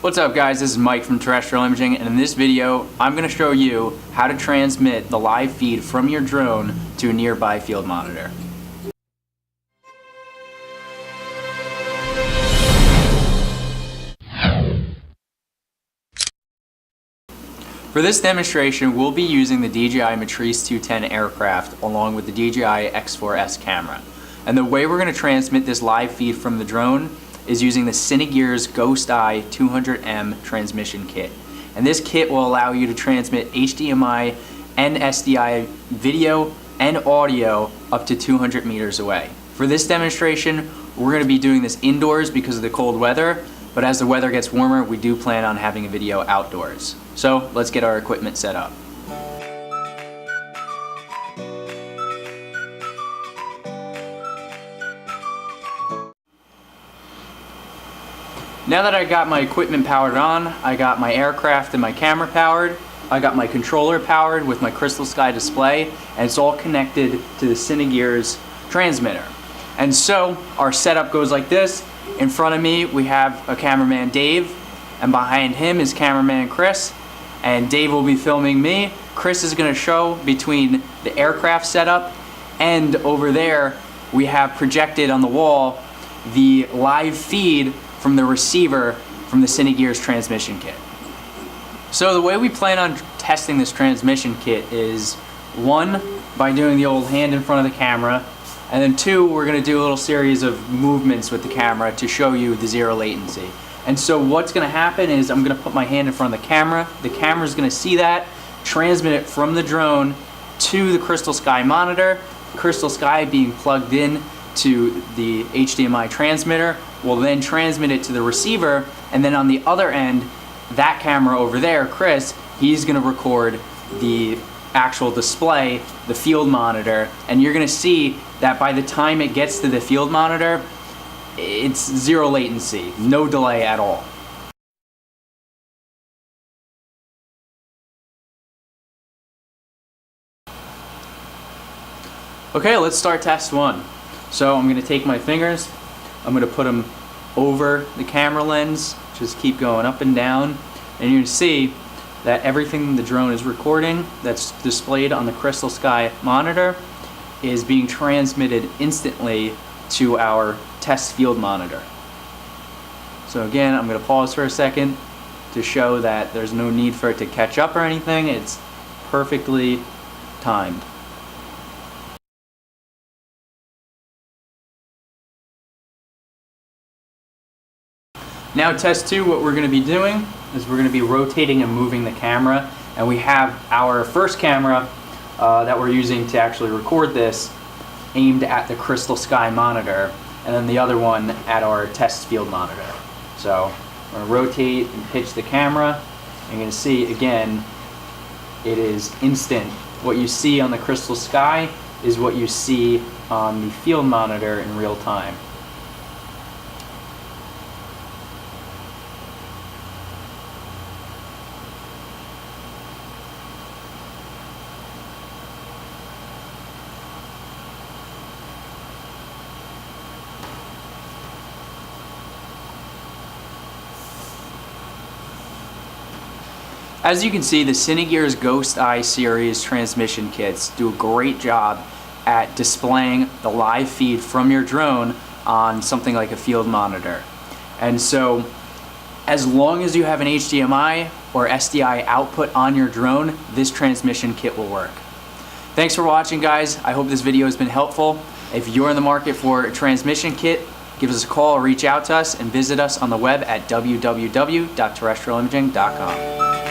What's up guys, this is Mike from Terrestrial Imaging, and in this video I'm going to show you how to transmit the live feed from your drone to a nearby field monitor. For this demonstration we'll be using the DJI Matrice 210 aircraft along with the DJI X4S camera. And the way we're going to transmit this live feed from the drone is using the CineGears Ghost Eye 200M transmission kit. And this kit will allow you to transmit HDMI and SDI video and audio up to 200 meters away. For this demonstration, we're going to be doing this indoors because of the cold weather, but as the weather gets warmer, we do plan on having a video outdoors. So let's get our equipment set up. Now that I got my equipment powered on, I got my aircraft and my camera powered, I got my controller powered with my Crystal Sky display, and it's all connected to the CineGears transmitter. And so our setup goes like this. In front of me we have a cameraman Dave, and behind him is cameraman Chris, and Dave will be filming me. Chris is going to show between the aircraft setup, and over there we have projected on the wall the live feed from the receiver from the CineGears transmission kit. So the way we plan on testing this transmission kit is, one, by doing the old hand in front of the camera, and then two, we're going to do a little series of movements with the camera to show you the zero latency. And so what's going to happen is I'm going to put my hand in front of the camera's going to see that, transmit it from the drone to the Crystal Sky monitor, Crystal Sky being plugged in to the HDMI transmitter will then transmit it to the receiver, and then on the other end, that camera over there, Chris, he's going to record the actual display, the field monitor, and you're going to see that by the time it gets to the field monitor, it's zero latency, no delay at all. Okay, let's start test one. So I'm going to take my fingers, I'm going to put them over the camera lens, just keep going up and down, and you're going to see that everything the drone is recording that's displayed on the Crystal Sky monitor is being transmitted instantly to our test field monitor. So again, I'm going to pause for a second to show that there's no need for it to catch up or anything, it's perfectly timed. Now test two, what we're going to be doing is we're going to be rotating and moving the camera, and we have our first camera that we're using to actually record this aimed at the Crystal Sky monitor, and then the other one at our test field monitor. So we're going to rotate and pitch the camera, and you're going to see again it is instant. What you see on the Crystal Sky is what you see on the field monitor in real time. As you can see, the CineGears Ghost Eye series transmission kits do a great job at displaying the live feed from your drone on something like a field monitor. And so, as long as you have an HDMI or SDI output on your drone, this transmission kit will work. Thanks for watching, guys. I hope this video has been helpful. If you're in the market for a transmission kit, give us a call or reach out to us and visit us on the web at www.terrestrialimaging.com.